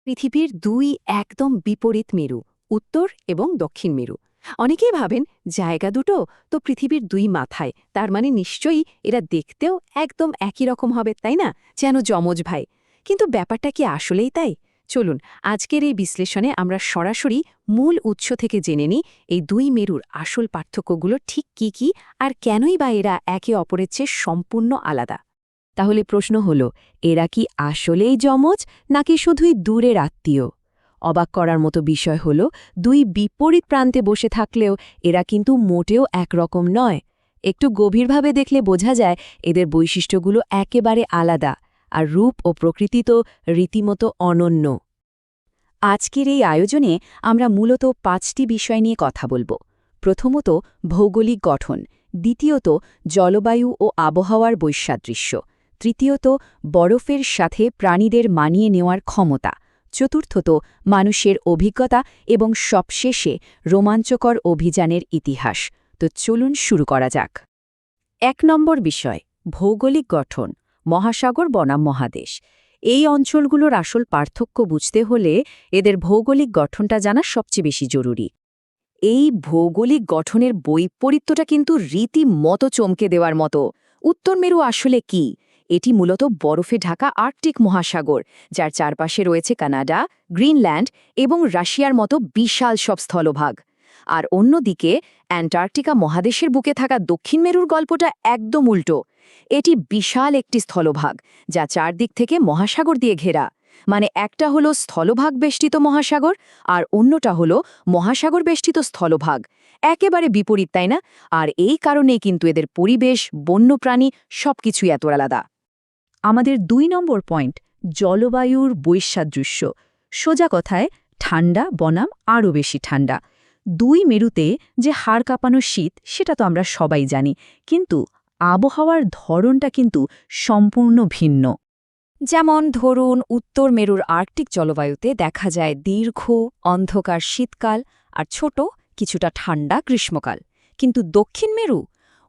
পৃথিবীর দুই একদম বিপরীত মেরু, উত্তর এবং দক্ষিণ মেরু। অনেকেই ভাবেন জায়গা দুটো তো পৃথিবীর দুই মাথায়, তার মানে নিশ্চয়ই এরা দেখতেও একদম একই রকম হবে, তাই না? যেন যমজ ভাই। কিন্তু ব্যাপারটা কি আসলেই তাই? চলুন আজকের এই বিশ্লেষণে আমরা সরাসরি মূল উৎস থেকে জেনে নিই এই দুই মেরুর আসল পার্থক্যগুলো ঠিক কি কি, আর কেনই বা এরা একে অপরের চেয়ে সম্পূর্ণ আলাদা। তাহলে প্রশ্ন হল, এরা কি আসলেই যমজ নাকি শুধুই দূরের আত্মীয়? অবাক করার মতো বিষয় হল, দুই বিপরীত প্রান্তে বসে থাকলেও এরা কিন্তু মোটেও একরকম নয়। একটু গভীরভাবে দেখলে বোঝা যায় এদের বৈশিষ্ট্যগুলো একেবারে আলাদা, আর রূপ ও প্রকৃতি তো রীতিমতো অনন্য। আজকের এই আয়োজনে আমরা মূলত 5টি বিষয় নিয়ে কথা বলব। প্রথমত, ভৌগোলিক গঠন; দ্বিতীয়ত, জলবায়ু ও আবহাওয়ার বৈসাদৃশ্য; তৃতীয়ত, বরফের সাথে প্রাণীদের মানিয়ে নেওয়ার ক্ষমতা; চতুর্থত, মানুষের অভিজ্ঞতা; এবং সবশেষে রোমাঞ্চকর অভিযানের ইতিহাস। তো চলুন শুরু করা যাক। 1 নম্বর বিষয়, ভৌগোলিক গঠন, মহাসাগর বনাম মহাদেশ। এই অঞ্চলগুলোর আসল পার্থক্য বুঝতে হলে এদের ভৌগোলিক গঠনটা জানা সবচেয়ে বেশি জরুরি। এই ভৌগোলিক গঠনের বৈপরীত্যটা কিন্তু রীতিমতো চমকে দেওয়ার মতো। উত্তর মেরু আসলে কি? এটি মূলত বরফে ঢাকা আর্কটিক মহাসাগর, যার চারপাশে রয়েছে কানাডা, গ্রিনল্যান্ড এবং রাশিয়ার মতো বিশাল সব স্থলভাগ। আর অন্যদিকে অ্যান্টার্কটিকা মহাদেশের বুকে থাকা দক্ষিণ মেরুর গল্পটা একদম উল্টো। এটি বিশাল একটি স্থলভাগ, যা চারদিক থেকে মহাসাগর দিয়ে ঘেরা। মানে একটা হলো স্থলভাগ বেষ্টিত মহাসাগর, আর অন্যটা হলো মহাসাগর বেষ্টিত স্থলভাগ। একেবারে বিপরীত, তাই না? আর এই কারণেই কিন্তু এদের পরিবেশ, বন্যপ্রাণী সবকিছুই এত আলাদা। আমাদের 2 নম্বর পয়েন্ট, জলবায়ুর বৈসাদৃশ্য। সোজা কথায়, ঠান্ডা বনাম আরও বেশি ঠান্ডা। দুই মেরুতে যে হাড় কাঁপানো শীত, সেটা তো আমরা সবাই জানি, কিন্তু আবহাওয়ার ধরনটা কিন্তু সম্পূর্ণ ভিন্ন। যেমন ধরুন, উত্তর মেরুর আর্কটিক জলবায়ুতে দেখা যায় দীর্ঘ অন্ধকার শীতকাল আর ছোট কিছুটা ঠান্ডা গ্রীষ্মকাল। কিন্তু দক্ষিণ মেরু,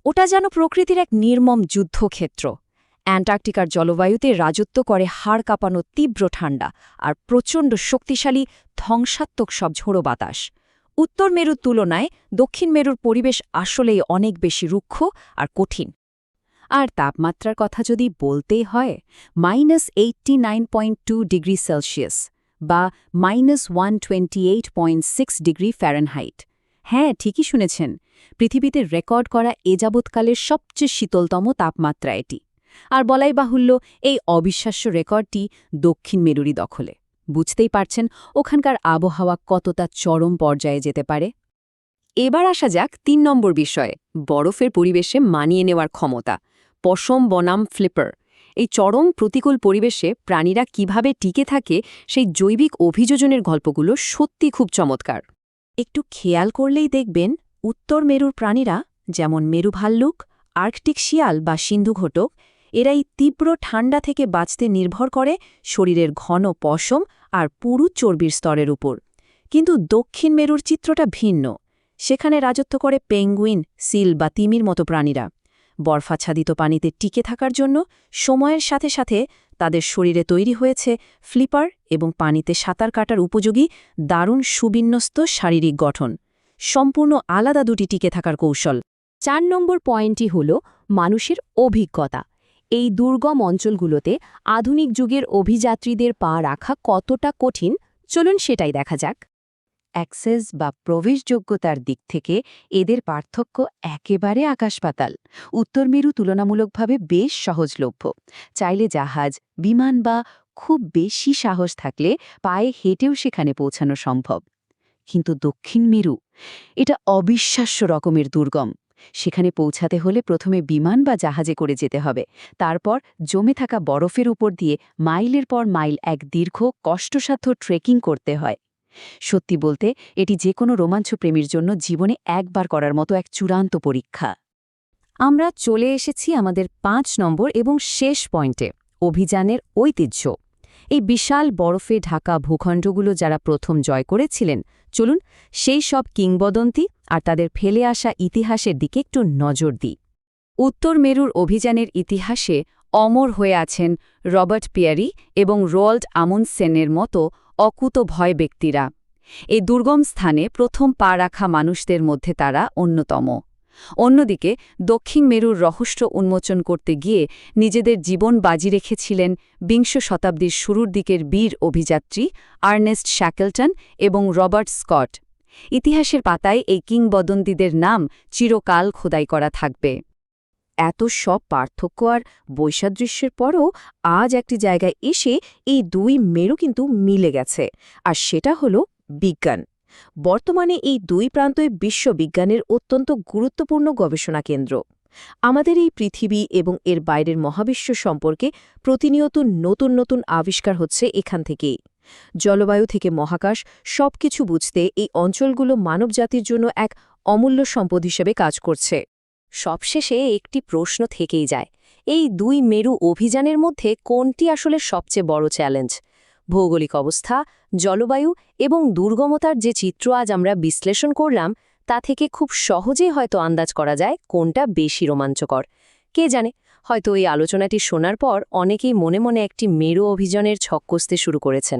ওটা যেন প্রকৃতির এক নির্মম যুদ্ধক্ষেত্র। অ্যান্টার্কটিকার জলবায়ুতে রাজত্ব করে হাড় কাঁপানো তীব্র ঠান্ডা আর প্রচণ্ড শক্তিশালী ধ্বংসাত্মক সব ঝোড়ো বাতাস। উত্তর মেরুর তুলনায় দক্ষিণ মেরুর পরিবেশ আসলেই অনেক বেশি রুক্ষ আর কঠিন। আর তাপমাত্রার কথা যদি বলতেই হয়, -89.2 ডিগ্রি সেলসিয়াস বা -128.6 ডিগ্রি ফ্যারেনহাইট। হ্যাঁ, ঠিকই শুনেছেন, পৃথিবীতে রেকর্ড করা এ যাবৎকালের সবচেয়ে শীতলতম তাপমাত্রা এটি। আর বলাই বাহুল্য, এই অবিশ্বাস্য রেকর্ডটি দক্ষিণ মেরুরই দখলে। বুঝতেই পারছেন ওখানকার আবহাওয়া কতটা চরম পর্যায়ে যেতে পারে। এবার আসা যাক 3 নম্বর বিষয়ে, বরফের পরিবেশে মানিয়ে নেওয়ার ক্ষমতা। পশম বনাম ফ্লিপার। এই চরম প্রতিকূল পরিবেশে প্রাণীরা কিভাবে টিকে থাকে, সেই জৈবিক অভিযোজনের গল্পগুলো সত্যি খুব চমৎকার। একটু খেয়াল করলেই দেখবেন, উত্তর মেরুর প্রাণীরা, যেমন মেরু ভাল্লুক, আর্কটিক শিয়াল বা সিন্ধুঘটক, এরা এই তীব্র ঠান্ডা থেকে বাঁচতে নির্ভর করে শরীরের ঘন পশম আর পুরু চর্বির স্তরের উপর। কিন্তু দক্ষিণ মেরুর চিত্রটা ভিন্ন। সেখানে রাজত্ব করে পেঙ্গুইন, সিল বা তিমির মতো প্রাণীরা। বরফাচ্ছাদিত পানিতে টিকে থাকার জন্য সময়ের সাথে সাথে তাদের শরীরে তৈরি হয়েছে ফ্লিপার এবং পানিতে সাঁতার কাটার উপযোগী দারুণ সুবিন্যস্ত শারীরিক গঠন। সম্পূর্ণ আলাদা দুটি টিকে থাকার কৌশল। 4 নম্বর পয়েন্টটি হল মানুষের অভিজ্ঞতা। এই দুর্গম অঞ্চলগুলোতে আধুনিক যুগের অভিযাত্রীদের পা রাখা কতটা কঠিন, চলুন সেটাই দেখা যাক। অ্যাক্সেস বা প্রবেশযোগ্যতার দিক থেকে এদের পার্থক্য একেবারে আকাশ-পাতাল। উত্তর মেরু তুলনামূলকভাবে বেশ সহজলভ্য। চাইলে জাহাজ, বিমান বা খুব বেশি সাহস থাকলে পায়ে হেঁটেও সেখানে পৌঁছানো সম্ভব। কিন্তু দক্ষিণ মেরু, এটা অবিশ্বাস্য রকমের দুর্গম। সেখানে পৌঁছাতে হলে প্রথমে বিমান বা জাহাজে করে যেতে হবে, তারপর জমে থাকা বরফের উপর দিয়ে মাইলের পর মাইল এক দীর্ঘ কষ্টসাধ্য ট্রেকিং করতে হয়। সত্যি বলতে, এটি যে কোনো রোমাঞ্চপ্রেমীর জন্য জীবনে একবার করার মতো এক চূড়ান্ত পরীক্ষা। আমরা চলে এসেছি আমাদের 5 নম্বর এবং শেষ পয়েন্টে, অভিযানের ঐতিহ্য। এই বিশাল বরফে ঢাকা ভূখণ্ডগুলো যারা প্রথম জয় করেছিলেন, চলুন সেই সব কিংবদন্তি আর তাদের ফেলে আসা ইতিহাসের দিকে একটু নজর দিই। উত্তর মেরুর অভিযানের ইতিহাসে অমর হয়ে আছেন রবার্ট পিয়ারি এবং রোয়াল্ড আমুন্ডসেনের মতো অকুতভয় ব্যক্তিরা। এই দুর্গম স্থানে প্রথম পা রাখা মানুষদের মধ্যে তারা অন্যতম। অন্যদিকে দক্ষিণ মেরুর রহস্য উন্মোচন করতে গিয়ে নিজেদের জীবন বাজি রেখেছিলেন বিংশ শতাব্দীর শুরুর দিকের বীর অভিযাত্রী আর্নেস্ট শ্যাকেলটন এবং রবার্ট স্কট। ইতিহাসের পাতায় এই কিংবদন্তিদের নাম চিরকাল খোদাই করা থাকবে। এত সব পার্থক্য আর বৈসাদৃশ্যের পরও আজ একটি জায়গায় এসে এই দুই মেরু কিন্তু মিলে গেছে, আর সেটা হলো বিজ্ঞান। বর্তমানে এই দুই প্রান্তই বিশ্ববিজ্ঞানের অত্যন্ত গুরুত্বপূর্ণ গবেষণা কেন্দ্র। আমাদের এই পৃথিবী এবং এর বাইরের মহাবিশ্ব সম্পর্কে প্রতিনিয়ত নতুন নতুন আবিষ্কার হচ্ছে এখান থেকেই। জলবায়ু থেকে মহাকাশ সবকিছু বুঝতে এই অঞ্চলগুলো মানবজাতির জন্য এক অমূল্য সম্পদ হিসেবে কাজ করছে। সবশেষে একটি প্রশ্ন থেকেই যায়, এই দুই মেরু অভিযানের মধ্যে কোনটি আসলে সবচেয়ে বড় চ্যালেঞ্জ? ভৌগোলিক অবস্থা, জলবায়ু এবং দুর্গমতার যে চিত্র আজ আমরা বিশ্লেষণ করলাম, তা থেকে খুব সহজেই হয়তো আন্দাজ করা যায় কোনটা বেশি রোমাঞ্চকর। কে জানে, হয়তো এই আলোচনাটি শোনার পর অনেকেই মনে মনে একটি মেরু অভিযানের ছক কষতে শুরু করেছেন।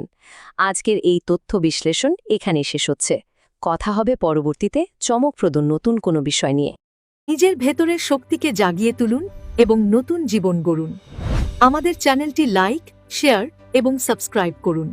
আজকের এই তথ্য বিশ্লেষণ এখানেই শেষ হচ্ছে। কথা হবে পরবর্তীতে চমকপ্রদ নতুন কোনো বিষয় নিয়ে। নিজের ভেতরের শক্তিকে জাগিয়ে তুলুন এবং নতুন জীবন গড়ুন। আমাদের চ্যানেলটি লাইক, শেয়ার এবং সাবস্ক্রাইব করুন।